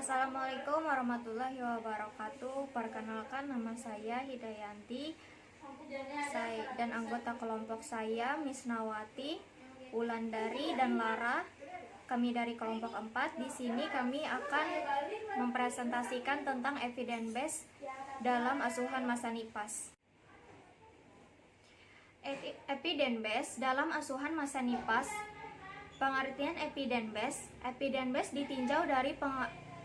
Assalamualaikum warahmatullahi wabarakatuh. Perkenalkan, nama saya Hidayanti dan anggota kelompok saya Misnawati, Wulandari, dan Lara. Kami dari kelompok 4. Di sini kami akan mempresentasikan tentang evidence base dalam asuhan masa NIPAS. Evidence base dalam asuhan masa NIPAS. Pengertian evidence base ditinjau dari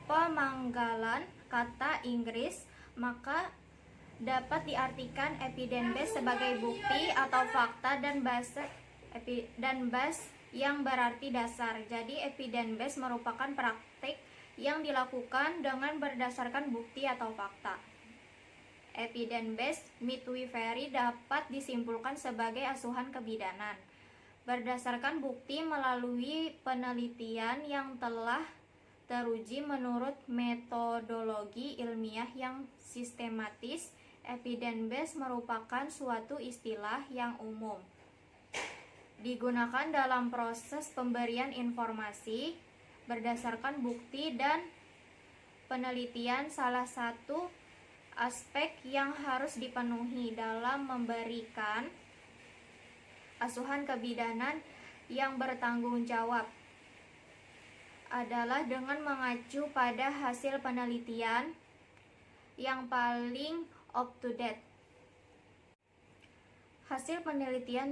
pemanggalan kata Inggris, maka dapat diartikan evidence base sebagai bukti atau fakta dan base yang berarti dasar. Jadi evidence base merupakan praktik yang dilakukan dengan berdasarkan bukti atau fakta. Evidence base midwifery dapat disimpulkan sebagai asuhan kebidanan berdasarkan bukti melalui penelitian yang telah teruji menurut metodologi ilmiah yang sistematis. Evidence base merupakan suatu istilah yang umum digunakan dalam proses pemberian informasi berdasarkan bukti dan penelitian. Salah satu aspek yang harus dipenuhi dalam memberikan asuhan kebidanan yang bertanggung jawab adalah dengan mengacu pada hasil penelitian yang paling up to date. Hasil penelitian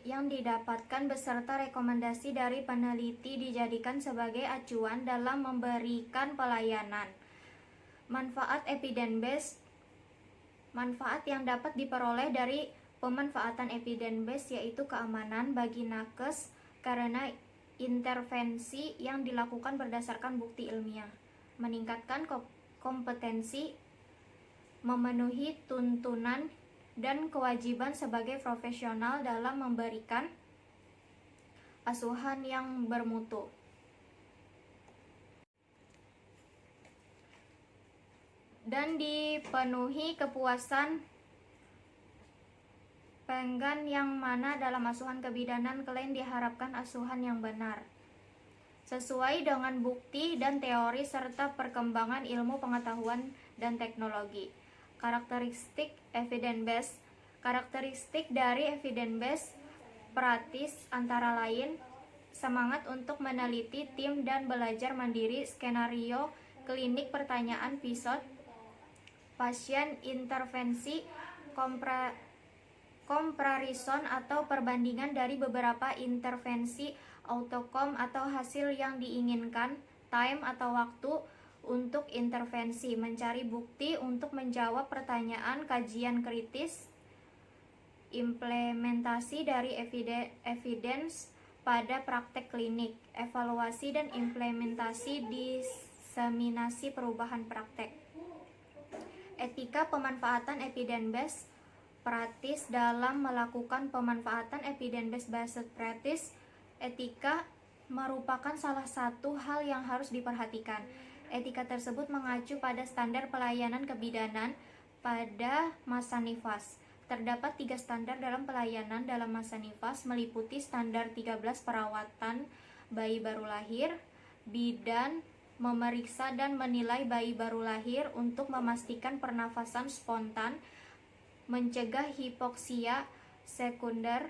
yang didapatkan beserta rekomendasi dari peneliti dijadikan sebagai acuan dalam memberikan pelayanan. Manfaat evidence base. Manfaat yang dapat diperoleh dari pemanfaatan evidence base yaitu keamanan bagi nakes karena intervensi yang dilakukan berdasarkan bukti ilmiah, meningkatkan kompetensi, memenuhi tuntunan dan kewajiban sebagai profesional dalam memberikan asuhan yang bermutu. Dan dipenuhi kepuasan penggan yang mana dalam asuhan kebidanan klien diharapkan asuhan yang benar sesuai dengan bukti dan teori serta perkembangan ilmu pengetahuan dan teknologi. Karakteristik evidence base. Karakteristik dari evidence base praktis antara lain semangat untuk meneliti tim dan belajar mandiri, skenario klinik, pertanyaan episode pasien, intervensi, comparison atau perbandingan dari beberapa intervensi, outcome atau hasil yang diinginkan, time atau waktu untuk intervensi, mencari bukti untuk menjawab pertanyaan, kajian kritis, implementasi dari evidence pada praktek klinik, evaluasi dan implementasi, diseminasi perubahan praktek. Etika pemanfaatan evidence base praktis dalam melakukan pemanfaatan evidence based practice. Etika merupakan salah satu hal yang harus diperhatikan. Etika tersebut mengacu pada standar pelayanan kebidanan pada masa NIPAS. Terdapat 3 standar dalam pelayanan dalam masa NIPAS, meliputi standar 13 perawatan bayi baru lahir, bidan memeriksa dan menilai bayi baru lahir untuk memastikan pernafasan spontan, mencegah hipoksia sekunder,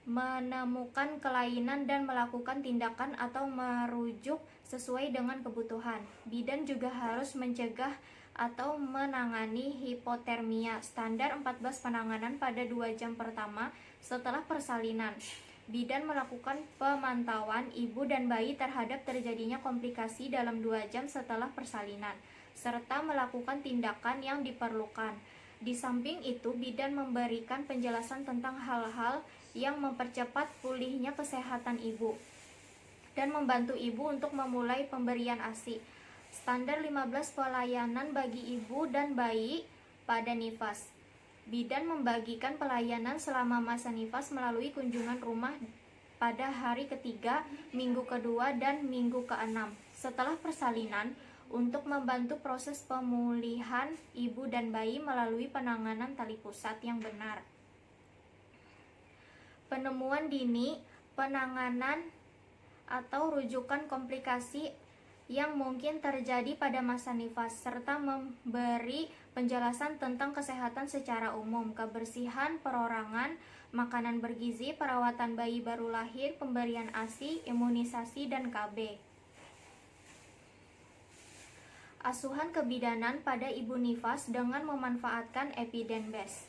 menemukan kelainan dan melakukan tindakan atau merujuk sesuai dengan kebutuhan. Bidan juga harus mencegah atau menangani hipotermia. Standar 14 penanganan pada 2 jam pertama setelah persalinan. Bidan melakukan pemantauan ibu dan bayi terhadap terjadinya komplikasi dalam 2 jam setelah persalinan, serta melakukan tindakan yang diperlukan. Di samping itu, bidan memberikan penjelasan tentang hal-hal yang mempercepat pulihnya kesehatan ibu dan membantu ibu untuk memulai pemberian ASI. Standar 15 pelayanan bagi ibu dan bayi pada NIPAS. Bidan membagikan pelayanan selama masa NIPAS melalui kunjungan rumah pada hari ketiga, minggu kedua, dan minggu ke-6 setelah persalinan untuk membantu proses pemulihan ibu dan bayi melalui penanganan tali pusat yang benar. Penemuan dini, penanganan atau rujukan komplikasi yang mungkin terjadi pada masa nifas, serta memberi penjelasan tentang kesehatan secara umum, kebersihan perorangan, makanan bergizi, perawatan bayi baru lahir, pemberian ASI, imunisasi, dan KB. Asuhan kebidanan pada ibu nifas dengan memanfaatkan evidence base.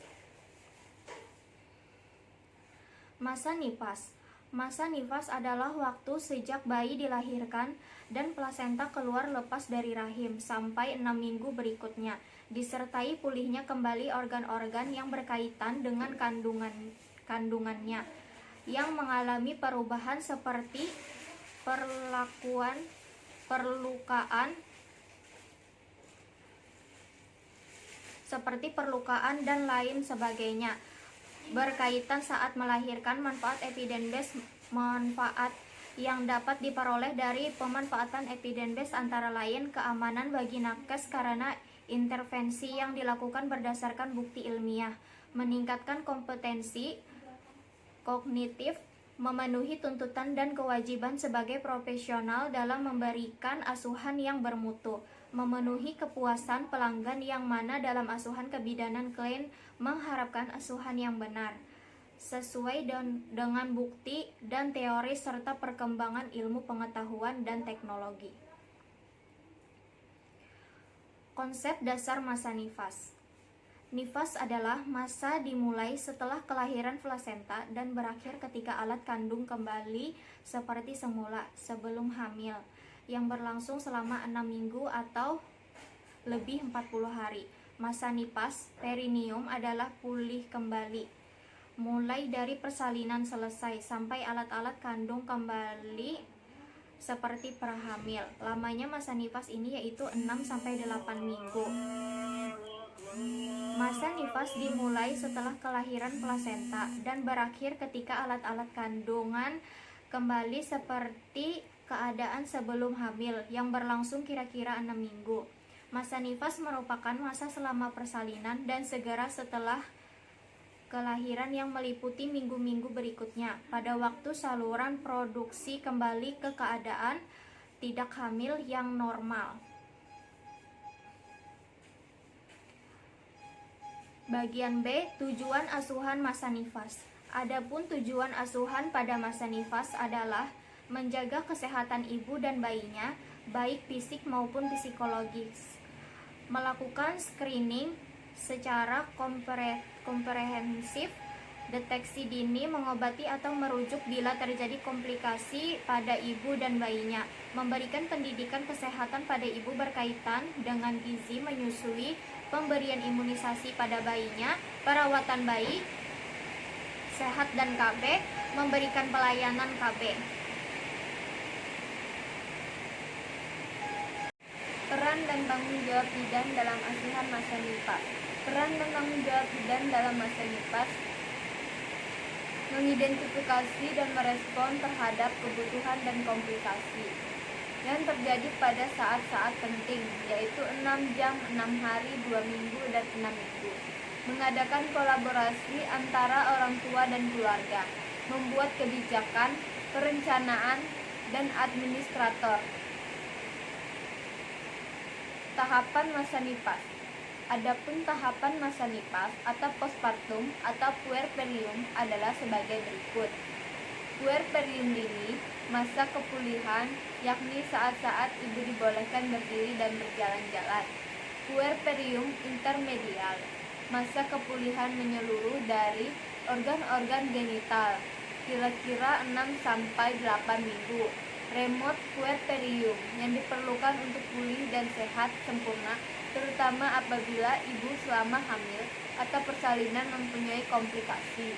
Masa nifas. Masa nifas adalah waktu sejak bayi dilahirkan dan plasenta keluar lepas dari rahim sampai 6 minggu berikutnya, disertai pulihnya kembali organ-organ yang berkaitan dengan kandungannya yang mengalami perubahan seperti perlukaan dan lain sebagainya berkaitan saat melahirkan. Manfaat evidence base. Manfaat yang dapat diperoleh dari pemanfaatan evidence base antara lain keamanan bagi nakes karena intervensi yang dilakukan berdasarkan bukti ilmiah, meningkatkan kompetensi kognitif, memenuhi tuntutan dan kewajiban sebagai profesional dalam memberikan asuhan yang bermutu, memenuhi kepuasan pelanggan yang mana dalam asuhan kebidanan klien mengharapkan asuhan yang benar, sesuai dengan bukti dan teori serta perkembangan ilmu pengetahuan dan teknologi. Konsep dasar masa nifas. Nifas adalah masa dimulai setelah kelahiran plasenta dan berakhir ketika alat kandung kembali seperti semula sebelum hamil, yang berlangsung selama 6 minggu atau lebih 40 hari. Masa nifas perineum adalah pulih kembali, mulai dari persalinan selesai sampai alat-alat kandung kembali seperti prahamil. Lamanya masa nifas ini yaitu 6-8 minggu. Masa nifas dimulai setelah kelahiran plasenta dan berakhir ketika alat-alat kandungan kembali seperti keadaan sebelum hamil, yang berlangsung kira-kira 6 minggu. Masa nifas merupakan masa selama persalinan dan segera setelah kelahiran yang meliputi minggu-minggu berikutnya, pada waktu saluran produksi kembali ke keadaan tidak hamil yang normal. Bagian B, tujuan asuhan masa nifas. Adapun tujuan asuhan pada masa nifas adalah menjaga kesehatan ibu dan bayinya, baik fisik maupun psikologis, melakukan screening secara komprehensif, deteksi dini, mengobati atau merujuk bila terjadi komplikasi pada ibu dan bayinya, memberikan pendidikan kesehatan pada ibu berkaitan dengan gizi, menyusui, pemberian imunisasi pada bayinya, perawatan bayi sehat dan KB, memberikan pelayanan KB. Peran dan tanggung jawab bidan dalam asuhan masa nifas. Peran dan tanggung jawab bidan dalam masa nifas mengidentifikasi dan merespon terhadap kebutuhan dan komplikasi yang terjadi pada saat-saat penting, yaitu 6 jam, 6 hari, 2 minggu, dan 6 minggu. Mengadakan kolaborasi antara orang tua dan keluarga, membuat kebijakan, perencanaan, dan administrator. Tahapan masa nifas. Adapun tahapan masa nifas atau postpartum atau puerperium adalah sebagai berikut. Puerperium dini, masa kepulihan, yakni saat-saat ibu dibolehkan berdiri dan berjalan-jalan. Puerperium intermedial, masa kepulihan menyeluruh dari organ-organ genital, kira-kira 6-8 minggu. Remote puerperium, yang diperlukan untuk pulih dan sehat sempurna, terutama apabila ibu selama hamil atau persalinan mempunyai komplikasi.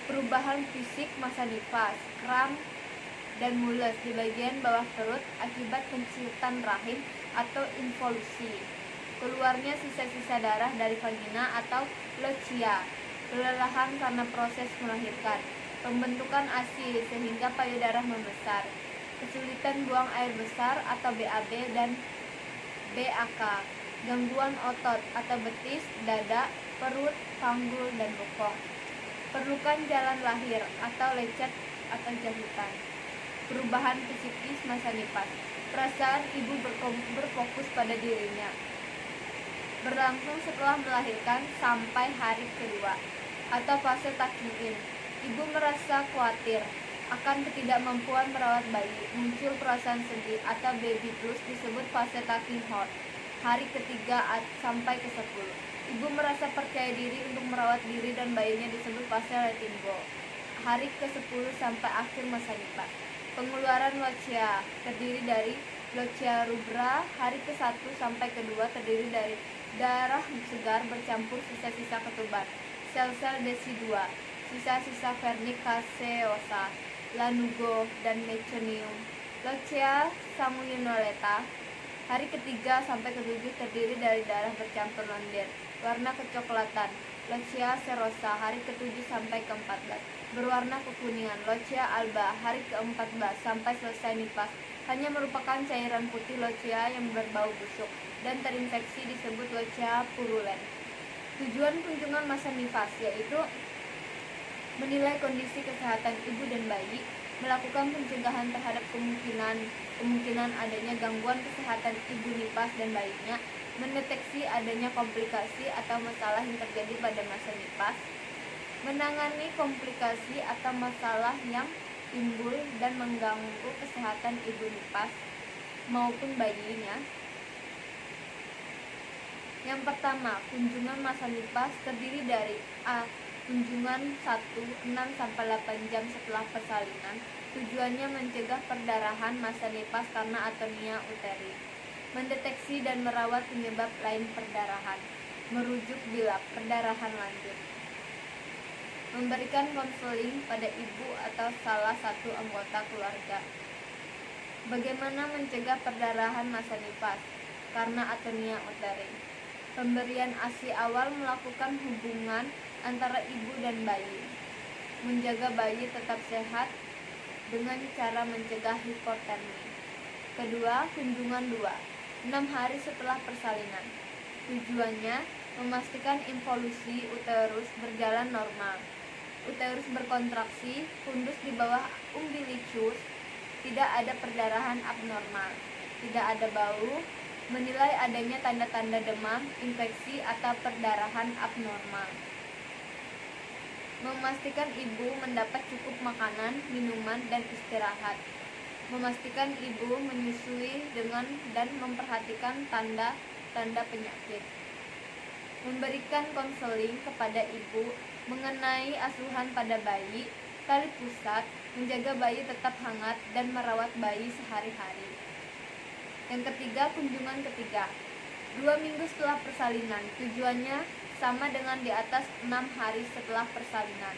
Perubahan fisik masa nifas, kram dan mules di bagian bawah perut akibat penciutan rahim atau involusi, keluarnya sisa-sisa darah dari vagina atau lochia, kelelahan karena proses melahirkan, pembentukan ASI sehingga payudara membesar, kesulitan buang air besar atau BAB dan BAK, gangguan otot atau betis, dada, perut, panggul, dan bokong, perlukan jalan lahir atau lecet atau jahitan. Perubahan psikis masa nifas. Perasaan ibu berfokus pada dirinya. Berlangsung setelah melahirkan sampai hari kedua atau fase taking in. Ibu merasa khawatir akan ketidakmampuan merawat bayi. Muncul perasaan sedih atau baby blues disebut fase taking out. Hari ketiga sampai ke-10. Ibu merasa percaya diri untuk merawat diri dan bayinya disebut fase letting go. Hari ke-10 sampai akhir masa nifas. Pengeluaran lochia terdiri dari lochia rubra. Hari ke-1 sampai ke-2 terdiri dari darah segar bercampur sisa-sisa ketuban, sel-sel desidua, sisa-sisa vernik caseosa, lanugo, dan meconium. Lochia salmonellata. Hari ketiga sampai ke-7 terdiri dari darah bercampur lendir, warna kecoklatan, Lochia serosa. Hari ke-7 sampai ke-14 berwarna kekuningan. Lochia alba. Hari ke-14 sampai selesai nifas hanya merupakan cairan putih lochia yang berbau busuk dan terinfeksi disebut lochia purulent. Tujuan kunjungan masa nifas yaitu menilai kondisi kesehatan ibu dan bayi, melakukan pencegahan terhadap kemungkinan adanya gangguan kesehatan ibu nifas dan bayinya, mendeteksi adanya komplikasi atau masalah yang terjadi pada masa nifas, menangani komplikasi atau masalah yang timbul dan mengganggu kesehatan ibu nifas maupun bayinya. Yang pertama, kunjungan masa nifas terdiri dari A. Kunjungan 1 6-8 jam setelah persalinan. Tujuannya mencegah perdarahan masa nifas karena atonia uteri, mendeteksi dan merawat penyebab lain perdarahan, merujuk bila perdarahan lanjut, memberikan konseling pada ibu atau salah satu anggota keluarga. Bagaimana mencegah perdarahan masa nifas karena atonia uteri? Pemberian ASI awal melakukan hubungan antara ibu dan bayi, menjaga bayi tetap sehat dengan cara mencegah hipotermi. Kedua, kunjungan 2, 6 hari setelah persalinan. Tujuannya memastikan involusi uterus berjalan normal, uterus berkontraksi, fundus di bawah umbilicus, tidak ada perdarahan abnormal, tidak ada bau, menilai adanya tanda-tanda demam, infeksi, atau perdarahan abnormal. Memastikan ibu mendapat cukup makanan, minuman, dan istirahat. Memastikan ibu menyusui dengan dan memperhatikan tanda-tanda penyakit. Memberikan konseling kepada ibu mengenai asuhan pada bayi, tali pusat, menjaga bayi tetap hangat, dan merawat bayi sehari-hari. Yang ketiga, kunjungan ketiga, 2 minggu setelah persalinan. Tujuannya sama dengan di atas, 6 hari setelah persalinan.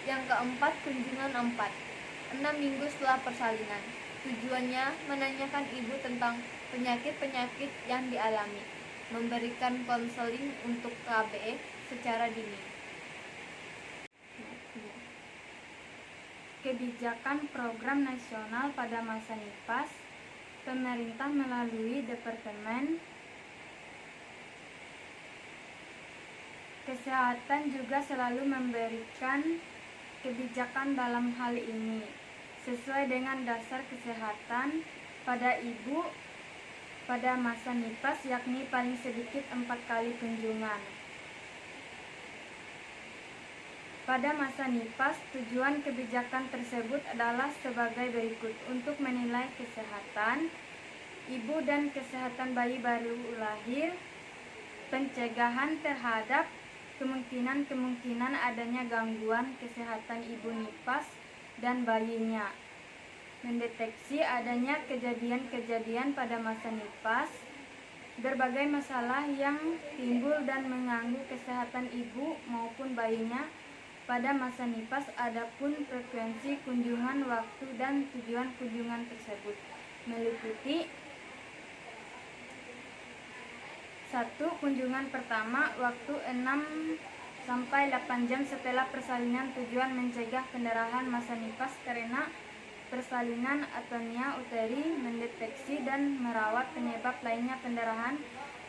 Yang keempat, kunjungan 4, 6 minggu setelah persalinan. Tujuannya menanyakan ibu tentang penyakit-penyakit yang dialami, memberikan konseling untuk KB secara dini. Kebijakan program nasional pada masa nifas, pemerintah melalui Departemen Kesehatan juga selalu memberikan kebijakan dalam hal ini sesuai dengan dasar kesehatan pada ibu pada masa nifas, yakni paling sedikit 4 kali kunjungan. Pada masa nifas, tujuan kebijakan tersebut adalah sebagai berikut: untuk menilai kesehatan ibu dan kesehatan bayi baru lahir, pencegahan terhadap kemungkinan adanya gangguan kesehatan ibu nifas dan bayinya, mendeteksi adanya kejadian-kejadian pada masa nifas, berbagai masalah yang timbul dan mengganggu kesehatan ibu maupun bayinya pada masa nifas, adapun frekuensi kunjungan, waktu, dan tujuan kunjungan tersebut meliputi 1. Kunjungan pertama, waktu 6-8 jam setelah persalinan. Tujuan mencegah pendarahan masa nifas karena persalinan atonia uteri, mendeteksi dan merawat penyebab lainnya pendarahan,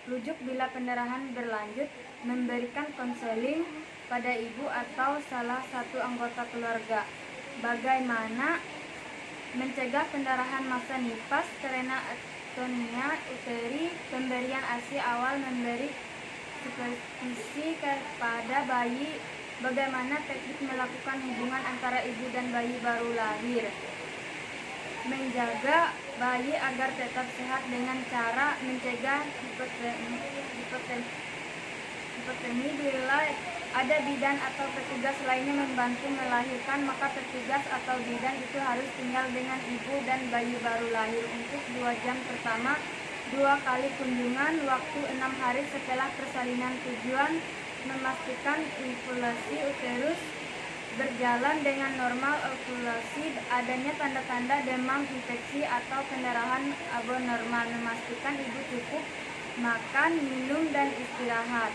rujuk bila pendarahan berlanjut, memberikan konseling pada ibu atau salah satu anggota keluarga. Bagaimana mencegah pendarahan masa nifas karena atonia uteri? Pemberian ASI awal memberi supervisi kepada bayi. Bagaimana teknik melakukan hubungan antara ibu dan bayi baru lahir? Menjaga bayi agar tetap sehat dengan cara mencegah hipotermi. Bila ada bidan atau petugas lainnya membantu melahirkan, maka petugas atau bidan itu harus tinggal dengan ibu dan bayi baru lahir untuk 2 jam pertama, 2 kali kunjungan, waktu 6 hari setelah persalinan. Tujuan memastikan ovulasi uterus berjalan dengan normal. Ovulasi adanya tanda-tanda demam, infeksi, atau pendarahan abnormal. Memastikan ibu cukup makan, minum, dan istirahat.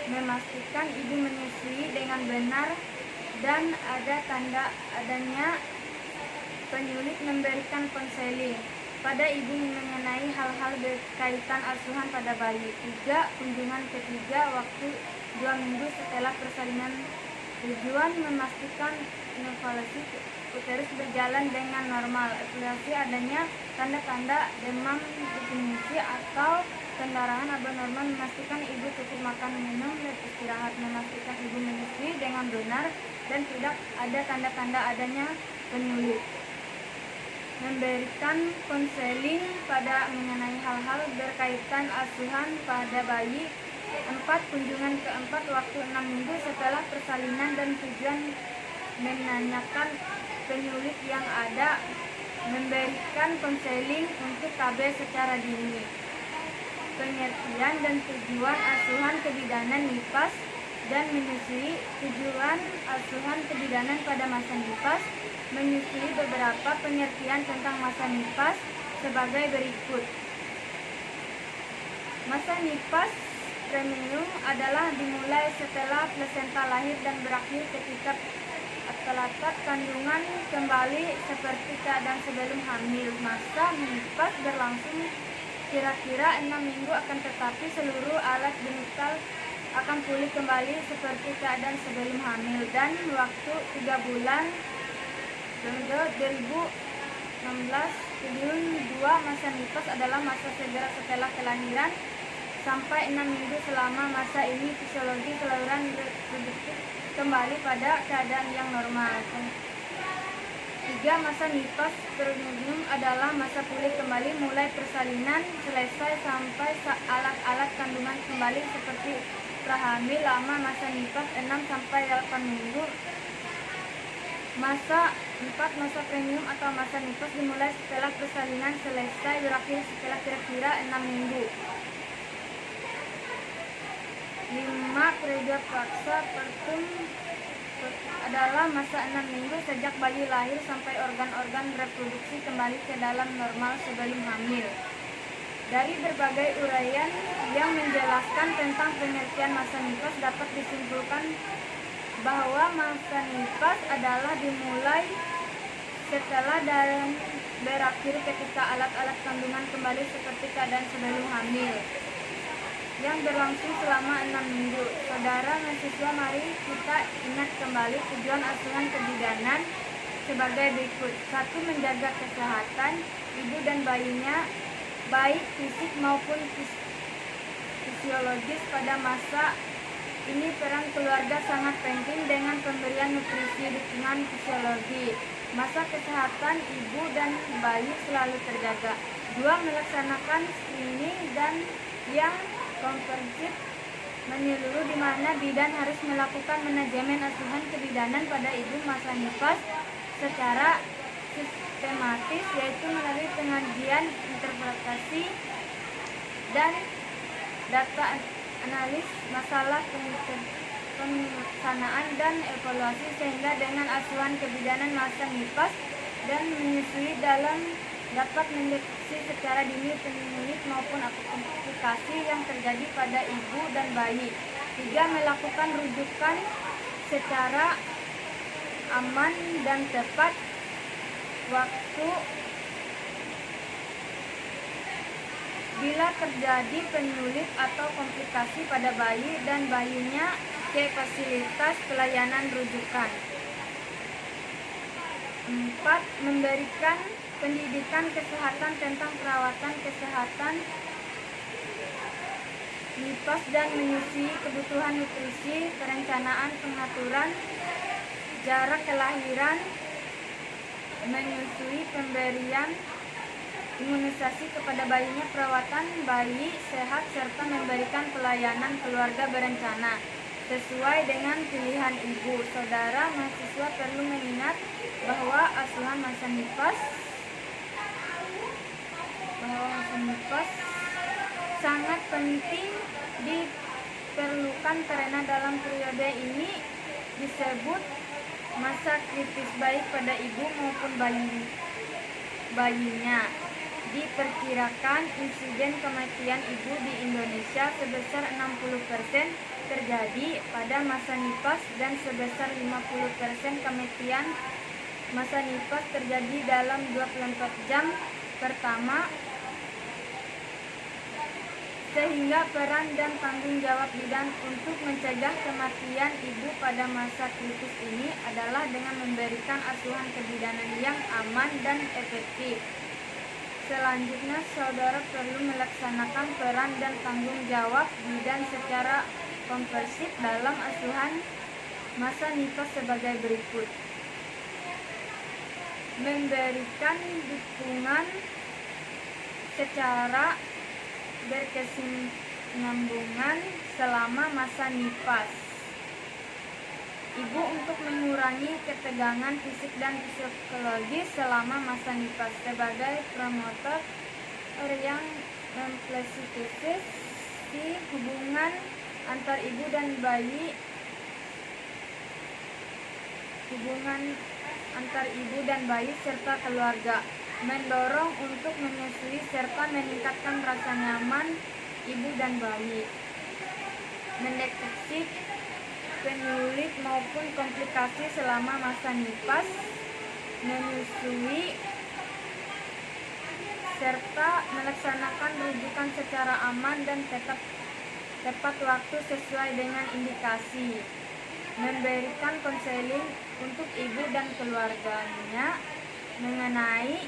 Memastikan ibu menyusui dengan benar dan ada tanda adanya penyulit. Memberikan konseling pada ibu mengenai hal-hal berkaitan asuhan pada bayi. 3. Kunjungan ketiga waktu 2 minggu setelah persalinan. Tujuan memastikan ovulasi uterus berjalan dengan normal. Ovulasi adanya tanda-tanda demam, definisi, atau pendarahan abnormal. Memastikan ibu cukup makan, minum, dan istirahat. Memastikan ibu menyusui dengan benar dan tidak ada tanda-tanda adanya penyulit. Memberikan konseling pada mengenai hal-hal berkaitan asuhan pada bayi. 4. Kunjungan keempat waktu 6 minggu setelah persalinan dan tujuan menanyakan penyulit yang ada. Memberikan konseling untuk KB secara dini. Pengertian dan tujuan asuhan kebidanan nifas dan menyusui. Tujuan asuhan kebidanan pada masa nifas. Menyusui. Beberapa pengertian tentang masa nifas sebagai berikut. Masa nifas premium adalah dimulai setelah plasenta lahir dan berakhir ketika atlet kandungan kembali seperti keadaan sebelum hamil. Masa nifas berlangsung kira-kira 6 minggu, akan tetapi seluruh alat genital akan pulih kembali seperti keadaan sebelum hamil. Dan waktu 3 bulan 2016 Stadium 2 masa nifas adalah masa segera setelah kelahiran sampai 6 minggu. Selama masa ini fisiologi saluran reproduktif kembali pada keadaan yang normal. 3. Masa nifas premium adalah masa pulih kembali mulai persalinan selesai sampai alat-alat kandungan kembali seperti prahamil. Lama masa nifas 6 sampai 8 minggu. Masa 4. Masa premium atau masa nifas dimulai setelah persalinan selesai, berakhir setelah kira-kira 6 minggu. 5. Periode praksa pertum adalah masa 6 minggu sejak bayi lahir sampai organ-organ reproduksi kembali ke dalam normal sebelum hamil. Dari berbagai uraian yang menjelaskan tentang pengertian masa nifas, dapat disimpulkan bahwa masa nifas adalah dimulai setelah dan berakhir ketika alat-alat kandungan kembali seperti keadaan sebelum hamil, yang berlangsung selama 6 minggu. Saudara mahasiswa, mari kita ingat kembali tujuan asuhan kebidanan sebagai berikut. 1. Menjaga kesehatan ibu dan bayinya, baik fisik maupun fisiologis pada masa ini. Peran keluarga sangat penting dengan pemberian nutrisi, dukungan fisiologi. Masa kesehatan ibu dan bayi selalu terjaga. 2. Melaksanakan screening dan yang komprehensif menyeluruh, di mana bidan harus melakukan manajemen asuhan kebidanan pada ibu masa nifas secara sistematis, yaitu melalui pengajian, interpretasi, dan data analis masalah pelaksanaan dan evaluasi, sehingga dengan asuhan kebidanan masa nifas dan menyusui dapat mendeteksi secara dini penyulit maupun komplikasi yang terjadi pada ibu dan bayi. 3. Melakukan rujukan secara aman dan tepat waktu bila terjadi penyulit atau komplikasi pada bayi dan bayinya ke fasilitas pelayanan rujukan. 4. Memberikan pendidikan kesehatan tentang perawatan kesehatan nifas dan menyusui, kebutuhan nutrisi, perencanaan, pengaturan jarak kelahiran, menyusui, pemberian imunisasi kepada bayinya, perawatan bayi sehat, serta memberikan pelayanan keluarga berencana sesuai dengan pilihan ibu. Saudara mahasiswa perlu mengingat bahwa asuhan masa nifas sangat penting diperlukan karena dalam periode ini disebut masa kritis baik pada ibu maupun bayinya. Diperkirakan insiden kematian ibu di Indonesia sebesar 60% terjadi pada masa nifas dan sebesar 50% kematian masa nifas terjadi dalam 24 jam pertama, sehingga peran dan tanggung jawab bidan untuk mencegah kematian ibu pada masa kritis ini adalah dengan memberikan asuhan kebidanan yang aman dan efektif. Selanjutnya, saudara perlu melaksanakan peran dan tanggung jawab bidan secara komprehensif dalam asuhan masa nifas sebagai berikut. Memberikan dukungan secara berkesinambungan selama masa nifas ibu untuk mengurangi ketegangan fisik dan psikologis selama masa nifas sebagai promotor yang memfasilitasi hubungan antar ibu dan bayi serta keluarga, mendorong untuk menyusui serta meningkatkan rasa nyaman ibu dan bayi, mendeteksi penyulit maupun komplikasi selama masa nifas, menyusui, serta melaksanakan rujukan secara aman dan tepat waktu sesuai dengan indikasi, memberikan konseling untuk ibu dan keluarganya mengenai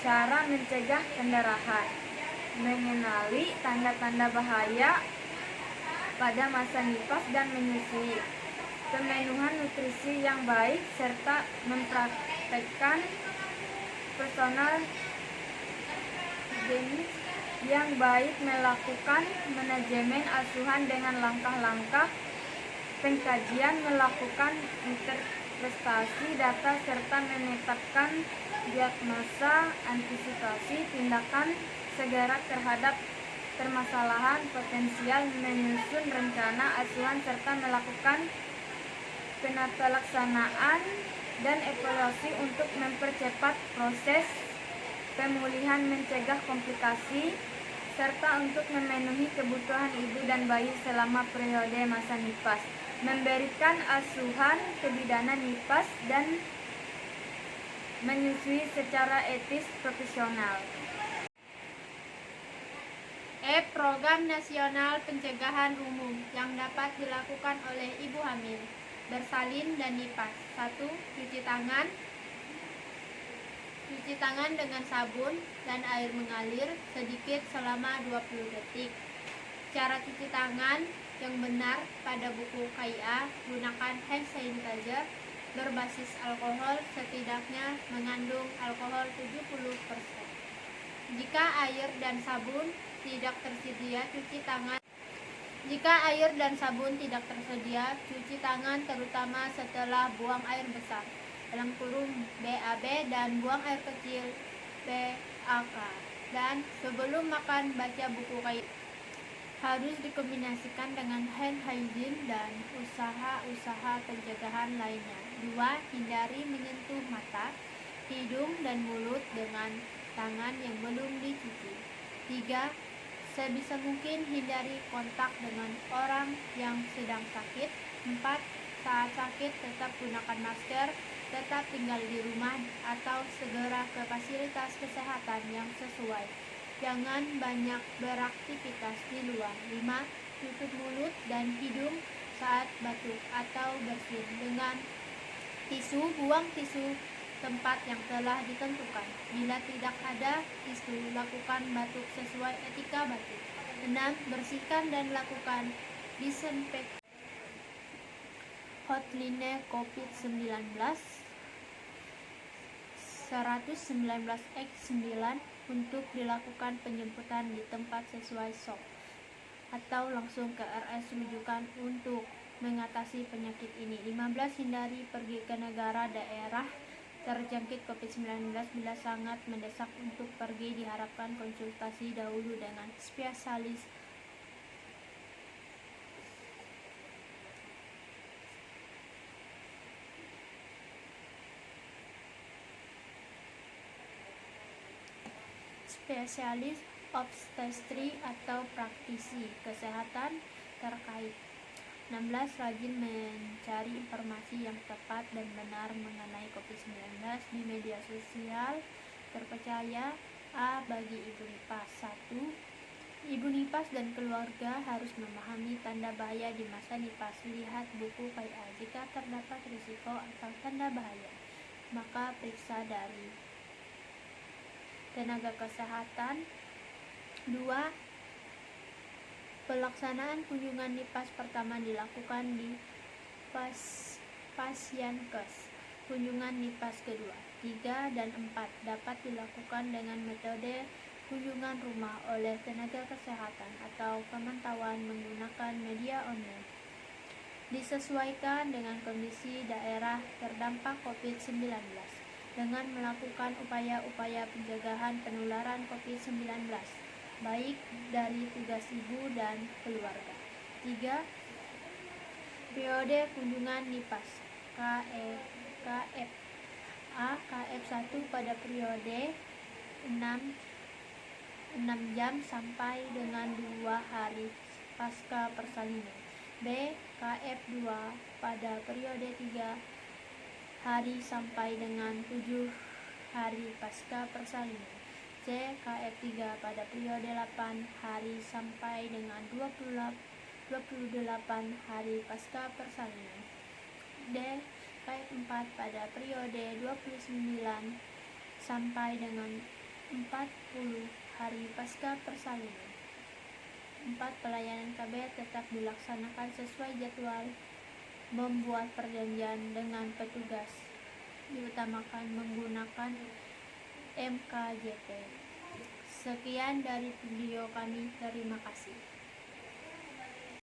cara mencegah pendarahan, mengenali tanda-tanda bahaya pada masa nifas dan menyusui, pemenuhan nutrisi yang baik, serta mempraktekkan personal hygiene yang baik, melakukan manajemen asuhan dengan langkah-langkah pengkajian, melakukan interpretasi data, serta menetapkan diagnosa, antisipasi, tindakan segera terhadap permasalahan potensial, menyusun rencana asuhan, serta melakukan penatalaksanaan dan evaluasi untuk mempercepat proses pemulihan, mencegah komplikasi, serta untuk memenuhi kebutuhan ibu dan bayi selama periode masa nifas, memberikan asuhan kebidanan nifas, dan menyusui secara etis profesional. Program nasional pencegahan umum yang dapat dilakukan oleh ibu hamil, bersalin dan nifas. 1. Cuci tangan dengan sabun dan air mengalir sedikit selama 20 detik. Cara cuci tangan yang benar pada buku KIA, gunakan hand sanitizer berbasis alkohol setidaknya mengandung alkohol 70%. Jika air dan sabun tidak tersedia, cuci tangan terutama setelah buang air besar (BAB) dan buang air kecil (BAK), dan sebelum makan. Baca buku KIA harus dikombinasikan dengan hand hygiene dan usaha-usaha pencegahan lainnya. 2. Hindari menyentuh mata, hidung, dan mulut dengan tangan yang belum dicuci. 3. Sebisa mungkin hindari kontak dengan orang yang sedang sakit. 4. Saat sakit tetap gunakan masker, tetap tinggal di rumah atau segera ke fasilitas kesehatan yang sesuai. Jangan banyak beraktivitas di luar. 5. Tutup mulut dan hidung saat batuk atau bersin dengan tisu. Buang tisu tempat yang telah ditentukan. Bila tidak ada isu, lakukan batuk sesuai etika batuk. 6. Bersihkan dan lakukan disinfeksi hotline COVID-19 119X9 untuk dilakukan penjemputan di tempat sesuai SOP atau langsung ke RS rujukan untuk mengatasi penyakit ini. 15. Hindari pergi ke negara daerah terjangkit COVID-19 bila sangat mendesak untuk pergi. Diharapkan konsultasi dahulu dengan spesialis obstetri atau praktisi kesehatan terkait. 16. Rajin mencari informasi yang tepat dan benar mengenai COVID-19 di media sosial terpercaya. A. Bagi ibu nipas. 1. Ibu nipas dan keluarga harus memahami tanda bahaya di masa nipas. Lihat buku PA. Jika terdapat risiko atau tanda bahaya, maka periksa dari tenaga kesehatan. 2. Pelaksanaan kunjungan nipas pertama dilakukan di pasienkes. Kunjungan nipas kedua, 3 dan 4 dapat dilakukan dengan metode kunjungan rumah oleh tenaga kesehatan atau pemantauan menggunakan media online. Disesuaikan dengan kondisi daerah terdampak COVID-19 dengan melakukan upaya-upaya pencegahan penularan COVID-19 baik dari tugas ibu dan keluarga. 3. Periode kunjungan nipas KF A. KF1 pada periode 6 jam sampai dengan 2 hari pasca persalinan. B. KF2 pada periode 3 hari sampai dengan 7 hari pasca persalinan. C. KF3 pada periode 8 hari sampai dengan 28 hari pasca persalinan. D. KF4 pada periode 29 sampai dengan 40 hari pasca persalinan. 4. Pelayanan KB tetap dilaksanakan sesuai jadwal. Membuat perjanjian dengan petugas diutamakan menggunakan MKJP. Sekian dari video kami, terima kasih.